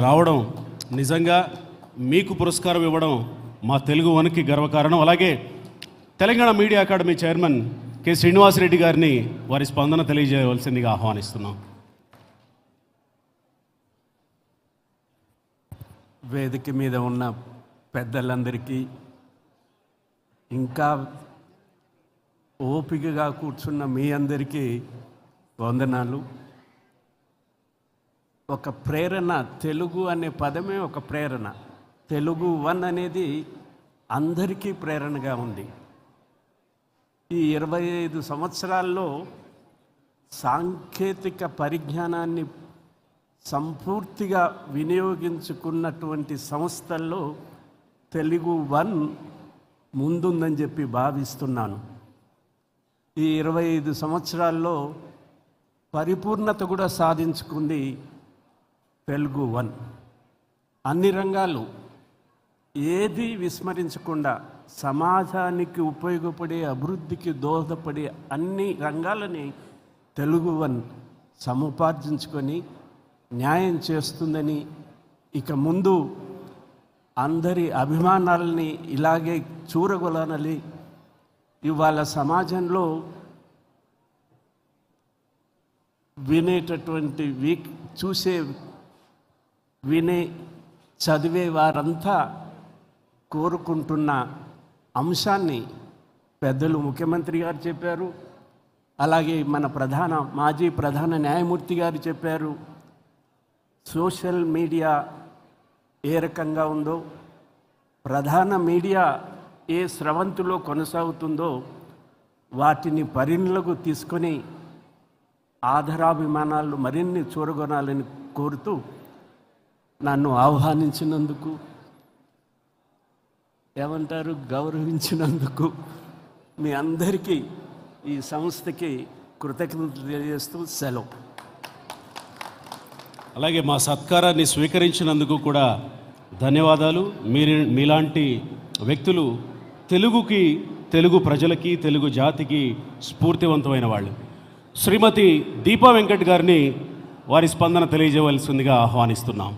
రావడం నిజంగా మీకు పురస్కారం ఇవ్వడం మా తెలుగు వన్కి గర్వకారణం. అలాగే Telangana media academy chairman K Srinivasa Reddy గారిని వారి స్పందన తెలియజేయవలసిందిగా ఆహ్వానిస్తున్నాం. వేదిక మీద ఉన్న పెద్దలందరికీ, ఇంకా ఓపికగా కూర్చున్న మీ అందరికీ వందనాలు. ఒక ప్రేరణ, తెలుగు అనే పదమే ఒక ప్రేరణ. తెలుగు వన్ అనేది అందరికీ ప్రేరణగా ఉంది. ఈ 25 సంవత్సరాల్లో సాంకేతిక పరిజ్ఞానాన్ని సంపూర్తిగా వినియోగించుకున్నటువంటి సంస్థల్లో తెలుగు వన్ ముందుందని చెప్పి భావిస్తున్నాను. ఈ 25 సంవత్సరాల్లో పరిపూర్ణత కూడా సాధించుకుంది తెలుగు వన్. అన్ని రంగాలు ఏది విస్మరించకుండా సమాజానికి ఉపయోగపడే, అభివృద్ధికి దోహదపడే అన్ని రంగాలని తెలుగు వన్ సముపార్జించుకొని న్యాయం చేస్తుందని, ఇక ముందు అందరి అభిమానాలని ఇలాగే చూరగొలనాలి. ఇవాళ సమాజంలో వినేటటువంటి వినే చదివే వారంతా కోరుకుంటున్న అంశాన్ని పెద్దలు ముఖ్యమంత్రి గారు చెప్పారు. అలాగే మన మాజీ ప్రధాన న్యాయమూర్తి గారు చెప్పారు. సోషల్ మీడియా ఏ రకంగా ఉందో, ప్రధాన మీడియా ఏ స్రవంతిలో కొనసాగుతుందో వాటిని పరిగణలోకి తీసుకొని ఆధారాభిమానాలు మరిన్ని చూరగొనాలని కోరుతూ నన్ను ఆహ్వానించినందుకు, గౌరవించినందుకు మీ అందరికీ, ఈ సంస్థకి కృతజ్ఞతలు తెలియజేస్తూ సెలవు. అలాగే మా సత్కారాన్ని స్వీకరించినందుకు కూడా ధన్యవాదాలు. మీలాంటి వ్యక్తులు తెలుగుకి, తెలుగు ప్రజలకి, తెలుగు జాతికి స్ఫూర్తివంతమైన వాళ్ళు. శ్రీమతి దీపా వెంకట్ గారిని వారి స్పందన తెలియజేయవలసిందిగా ఆహ్వానిస్తున్నాం.